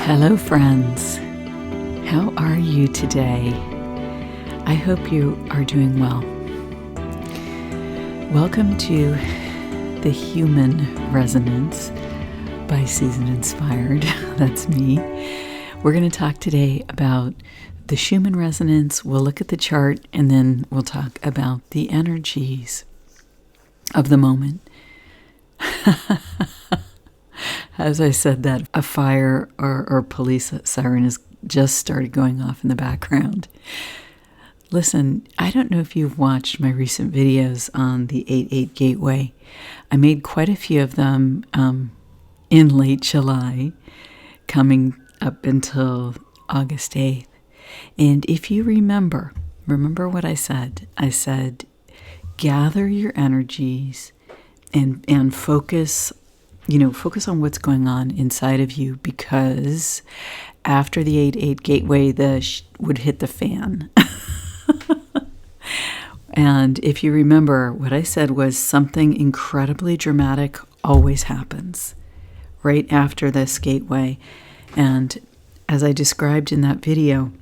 Hello, friends. How are you today? I hope you are doing well. Welcome to the Human Resonance by Season Inspired. That's me. We're going to talk today about the Schumann resonance. We'll look at the chart and then we'll talk about the energies of the moment. As I said that, a fire or police siren has just started going off in the background. Listen, I don't know if you've watched my recent videos on the 8-8 gateway. I made quite a few of them in late July, coming up until August 8th. And if you remember what I said. I said, gather your energies and focus on what's going on inside of you, because after the 8-8 gateway, would hit the fan. And if you remember, what I said was something incredibly dramatic always happens right after this gateway. And as I described in that video,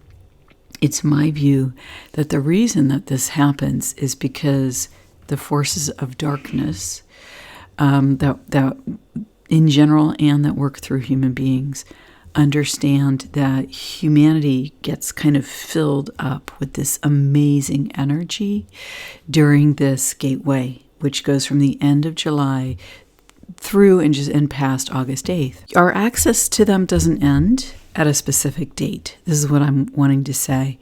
it's my view that the reason that this happens is because the forces of darkness that in general and that work through human beings understand that humanity gets kind of filled up with this amazing energy during this gateway, which goes from the end of July through and past August 8th. Our access to them doesn't end at a specific date. This is what I'm wanting to say,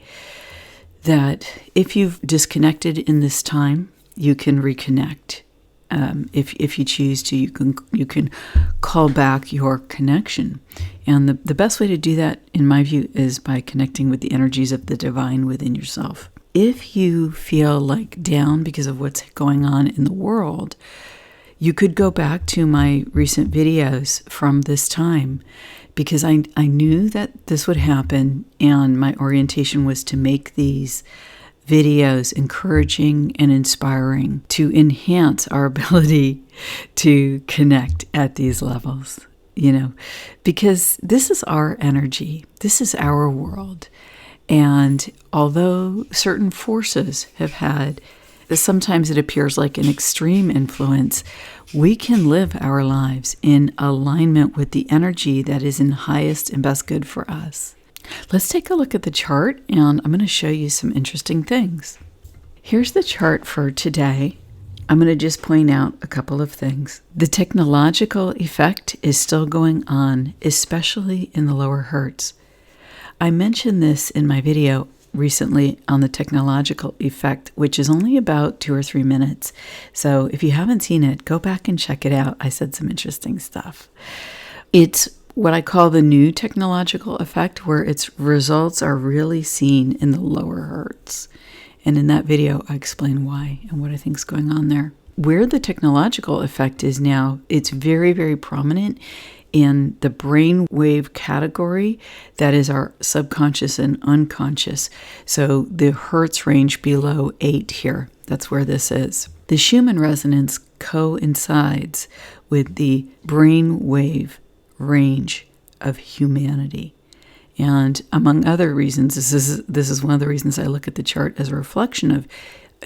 that if you've disconnected in this time, you can reconnect. If you choose to, you can call back your connection. And the best way to do that, in my view, is by connecting with the energies of the divine within yourself. If you feel like down because of what's going on in the world, you could go back to my recent videos from this time, because I knew that this would happen, and my orientation was to make these videos encouraging and inspiring to enhance our ability to connect at these levels, because this is our energy, this is our world. And although certain forces have had, sometimes it appears like an extreme influence, we can live our lives in alignment with the energy that is in highest and best good for us. Let's take a look at the chart, and I'm going to show you some interesting things. Here's the chart for today. I'm going to just point out a couple of things. The technological effect is still going on, especially in the lower hertz. I mentioned this in my video recently on the technological effect, which is only about 2 or 3 minutes. So if you haven't seen it, go back and check it out. I said some interesting stuff. It's what I call the new technological effect, where its results are really seen in the lower hertz. And in that video, I explain why and what I think is going on there. Where the technological effect is now, it's very, very prominent in the brain wave category that is our subconscious and unconscious. So the hertz range below 8 here, that's where this is. The Schumann resonance coincides with the brain wave range of humanity. And among other reasons, this is one of the reasons I look at the chart as a reflection of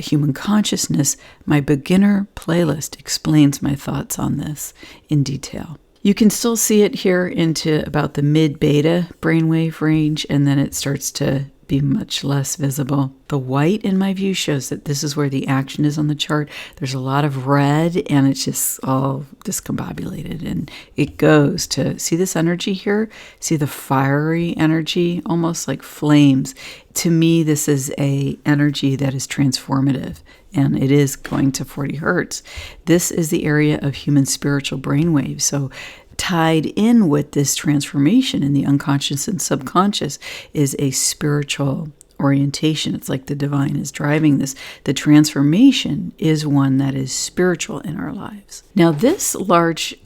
human consciousness. My beginner playlist explains my thoughts on this in detail. You can still see it here into about the mid-beta brainwave range, and then it starts to be much less visible. The white, in my view, shows that this is where the action is on the chart. There's a lot of red, and it's just all discombobulated. And it goes to, see this energy here? See the fiery energy, almost like flames. To me, this is a energy that is transformative, and it is going to 40 hertz. This is the area of human spiritual brainwaves. So tied in with this transformation in the unconscious and subconscious is a spiritual orientation. It's like the divine is driving this. The transformation is one that is spiritual in our lives. Now, this large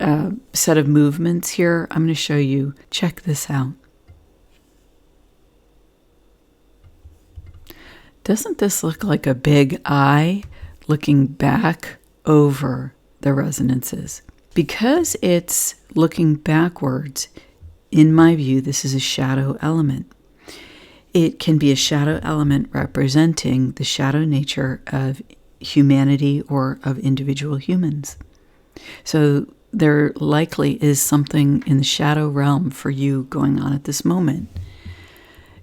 set of movements here, I'm going to show you. Check this out. Doesn't this look like a big eye looking back over the resonances? Because it's looking backwards, in my view, this is a shadow element. It can be a shadow element representing the shadow nature of humanity or of individual humans. So there likely is something in the shadow realm for you going on at this moment.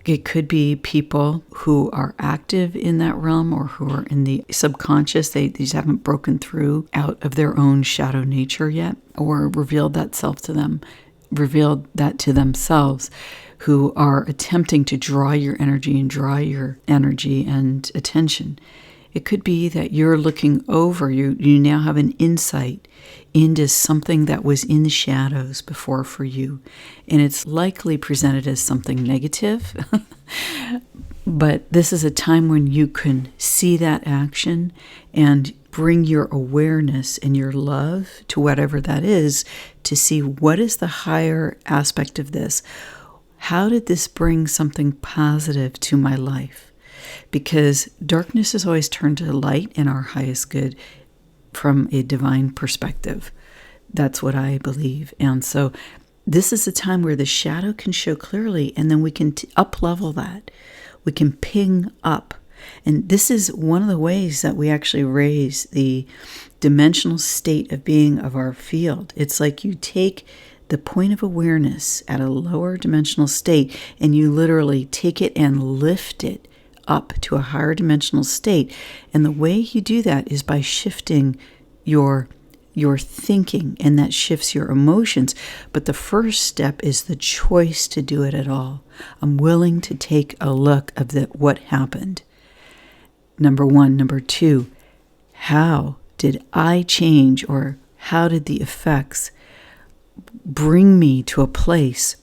It could be people who are active in that realm or who are in the subconscious. They just haven't broken through out of their own shadow nature yet, or revealed that to themselves, who are attempting to draw your energy and attention. It could be that you're looking over, you now have an insight into something that was in the shadows before for you. And it's likely presented as something negative. But this is a time when you can see that action and bring your awareness and your love to whatever that is, to see what is the higher aspect of this. How did this bring something positive to my life? Because darkness is always turned to light in our highest good from a divine perspective. That's what I believe. And so this is a time where the shadow can show clearly, and then we can up-level that. We can ping up. And this is one of the ways that we actually raise the dimensional state of being of our field. It's like you take the point of awareness at a lower dimensional state, and you literally take it and lift it up to a higher dimensional state. And the way you do that is by shifting your thinking, and that shifts your emotions. But the first step is the choice to do it at all. I'm willing to take a look of what happened. Number one. Number two, how did I change, or how did the effects bring me to a place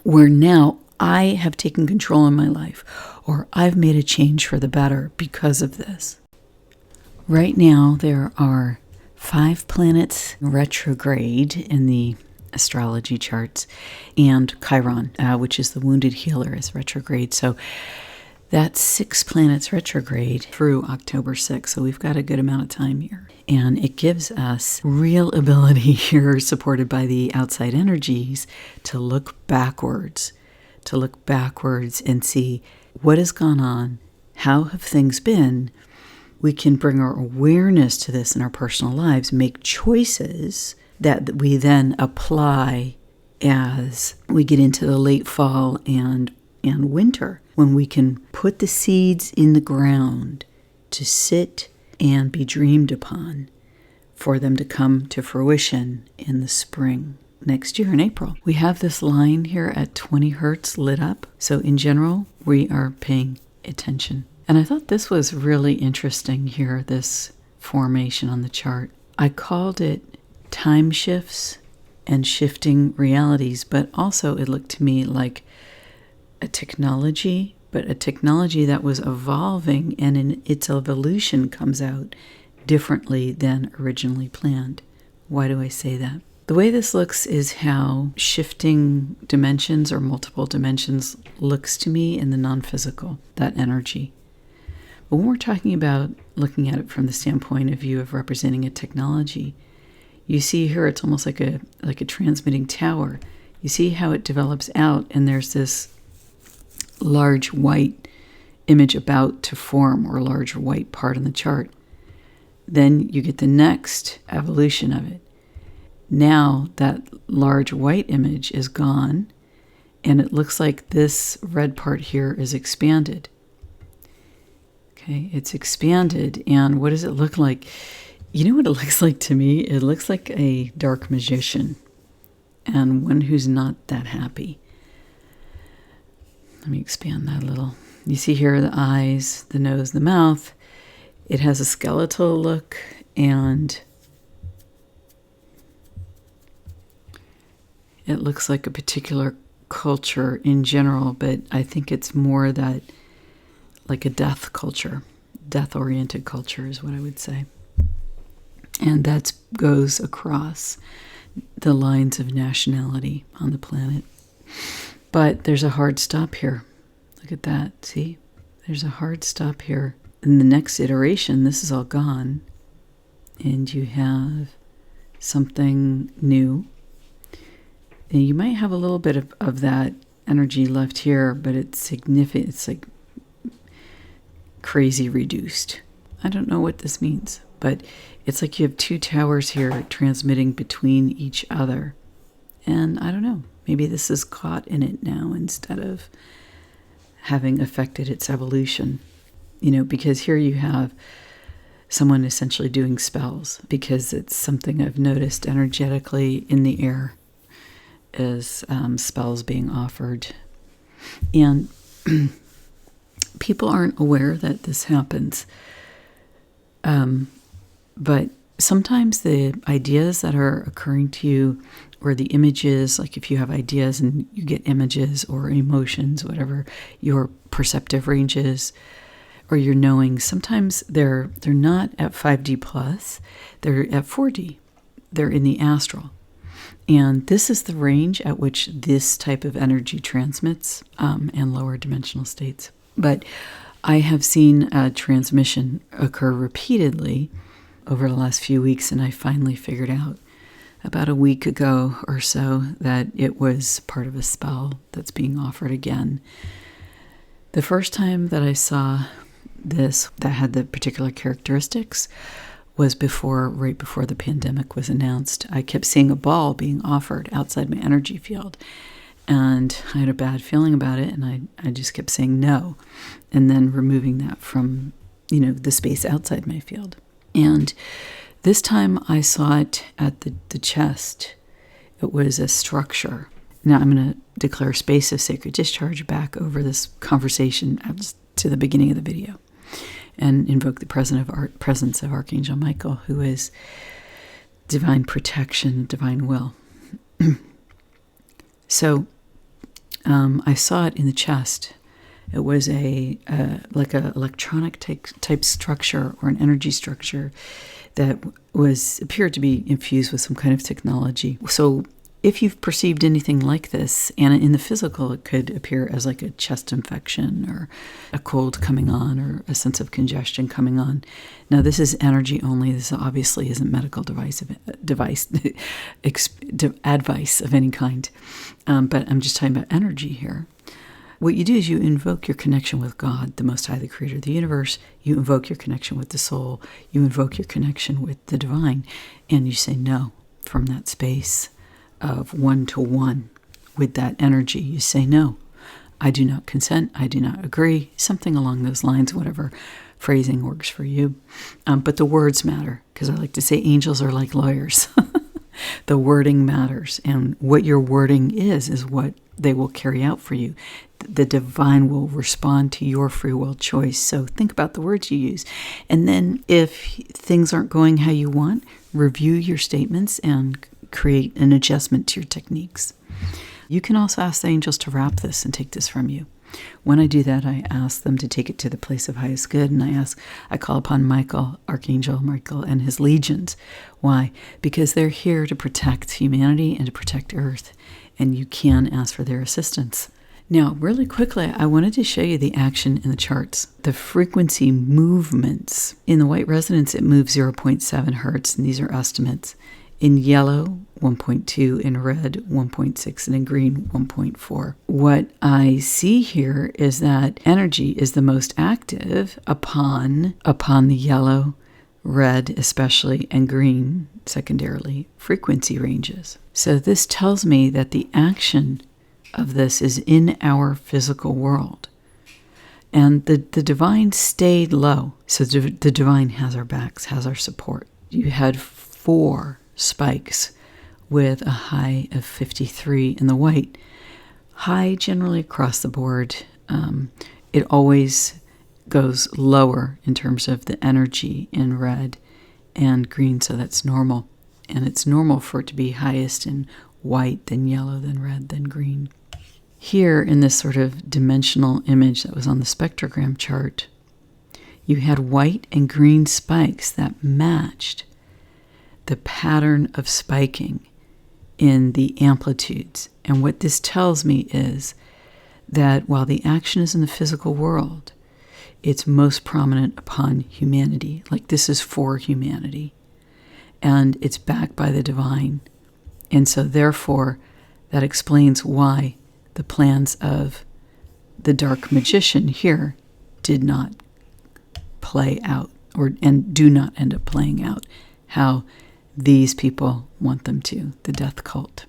where now I have taken control in my life, or I've made a change for the better because of this. Right now, there are 5 planets retrograde in the astrology charts, and Chiron, which is the wounded healer, is retrograde. So that's 6 planets retrograde through October 6th. So we've got a good amount of time here. And it gives us real ability here, supported by the outside energies, to look backwards and see what has gone on, how have things been. We can bring our awareness to this in our personal lives, make choices that we then apply as we get into the late fall and winter, when we can put the seeds in the ground to sit and be dreamed upon, for them to come to fruition in the spring next year in April. We have this line here at 20 hertz lit up. So in general, we are paying attention. And I thought this was really interesting here, this formation on the chart. I called it time shifts and shifting realities, but also it looked to me like a technology, but a technology that was evolving, and in its evolution comes out differently than originally planned. Why do I say that? The way this looks is how shifting dimensions or multiple dimensions looks to me in the non-physical, that energy. But when we're talking about looking at it from the standpoint of view of representing a technology, you see here it's almost like a transmitting tower. You see how it develops out, and there's this large white image about to form, or a large white part in the chart. Then you get the next evolution of it. Now that large white image is gone, and it looks like this red part here is expanded. Okay, it's expanded, and what does it look like? You know what it looks like to me? It looks like a dark magician, and one who's not that happy. Let me expand that a little. You see here the eyes, the nose, the mouth. It has a skeletal look, and it looks like a particular culture in general, but I think it's more that like a death culture, death-oriented culture is what I would say. And that goes across the lines of nationality on the planet. But there's a hard stop here. Look at that, see? There's a hard stop here. In the next iteration, this is all gone, and you have something new. And you might have a little bit of that energy left here, but it's significant. It's like crazy reduced. I don't know what this means, but it's like you have two towers here transmitting between each other. And I don't know, maybe this is caught in it now instead of having affected its evolution. Because here you have someone essentially doing spells, because it's something I've noticed energetically in the air is spells being offered. And people aren't aware that this happens. But sometimes the ideas that are occurring to you, or the images, like if you have ideas and you get images or emotions, whatever your perceptive range is, or your knowing, sometimes they're not at 5D plus, they're at 4D. They're in the astral. And this is the range at which this type of energy transmits, and lower dimensional states. But I have seen a transmission occur repeatedly over the last few weeks, and I finally figured out about a week ago or so that it was part of a spell that's being offered again. The first time that I saw this that had the particular characteristics was right before the pandemic was announced. I kept seeing a ball being offered outside my energy field, and I had a bad feeling about it, and I just kept saying no, and then removing that from the space outside my field. And this time I saw it at the chest. It was a structure. Now I'm going to declare space of sacred discharge back over this conversation to the beginning of the video, and invoke the presence of Archangel Michael, who is divine protection, divine will. So I saw it in the chest. It was like a electronic type structure, or an energy structure that appeared to be infused with some kind of technology. So if you've perceived anything like this, and in the physical, it could appear as like a chest infection or a cold coming on or a sense of congestion coming on. Now, this is energy only. This obviously isn't medical advice of any kind. But I'm just talking about energy here. What you do is you invoke your connection with God, the Most High, the Creator of the universe. You invoke your connection with the soul. You invoke your connection with the divine. And you say no from that space of one-to-one with that energy. You say, no, I do not consent, I do not agree, something along those lines, whatever phrasing works for you. But the words matter, because I like to say angels are like lawyers. The wording matters, and what your wording is what they will carry out for you. The divine will respond to your free will choice. So think about the words you use. And then if things aren't going how you want, review your statements and create an adjustment to your techniques. You can also ask the angels to wrap this and take this from you. When I do that, I ask them to take it to the place of highest good, and I call upon Archangel Michael and his legions. Why? Because they're here to protect humanity and to protect Earth, and you can ask for their assistance. Now, really quickly, I wanted to show you the action in the charts. The frequency movements. In the white resonance, it moves 0.7 hertz, and these are estimates. In yellow, 1.2, in red, 1.6, and in green, 1.4. What I see here is that energy is the most active upon the yellow, red especially, and green, secondarily, frequency ranges. So this tells me that the action of this is in our physical world. And the divine stayed low. So the divine has our backs, has our support. You had 4 spikes with a high of 53 in the white. High generally across the board. It always goes lower in terms of the energy in red and green, so that's normal. And it's normal for it to be highest in white, then yellow, then red, then green. Here in this sort of dimensional image that was on the spectrogram chart, you had white and green spikes that matched the pattern of spiking in the amplitudes. And what this tells me is that while the action is in the physical world, it's most prominent upon humanity. Like this is for humanity. And it's backed by the divine. And so therefore, That explains why the plans of the dark magician here did not play out, and do not end up playing out how these people want them to, the death cult.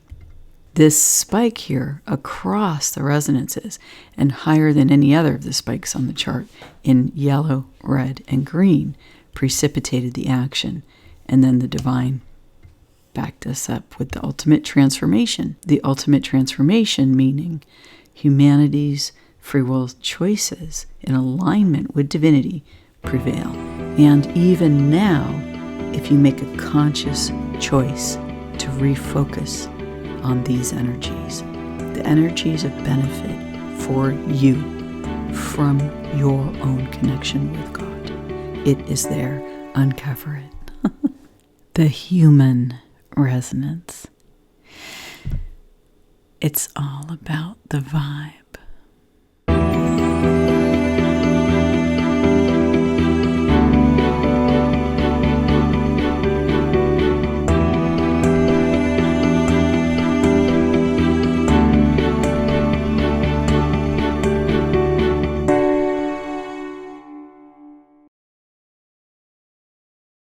This spike here across the resonances and higher than any other of the spikes on the chart in yellow, red, and green precipitated the action, and then the divine backed us up with the ultimate transformation. The ultimate transformation meaning humanity's free will choices in alignment with divinity prevail. And even now, if you make a conscious choice to refocus on these energies, the energies of benefit for you from your own connection with God, it is there. Uncover it. The human resonance. It's all about the vibe.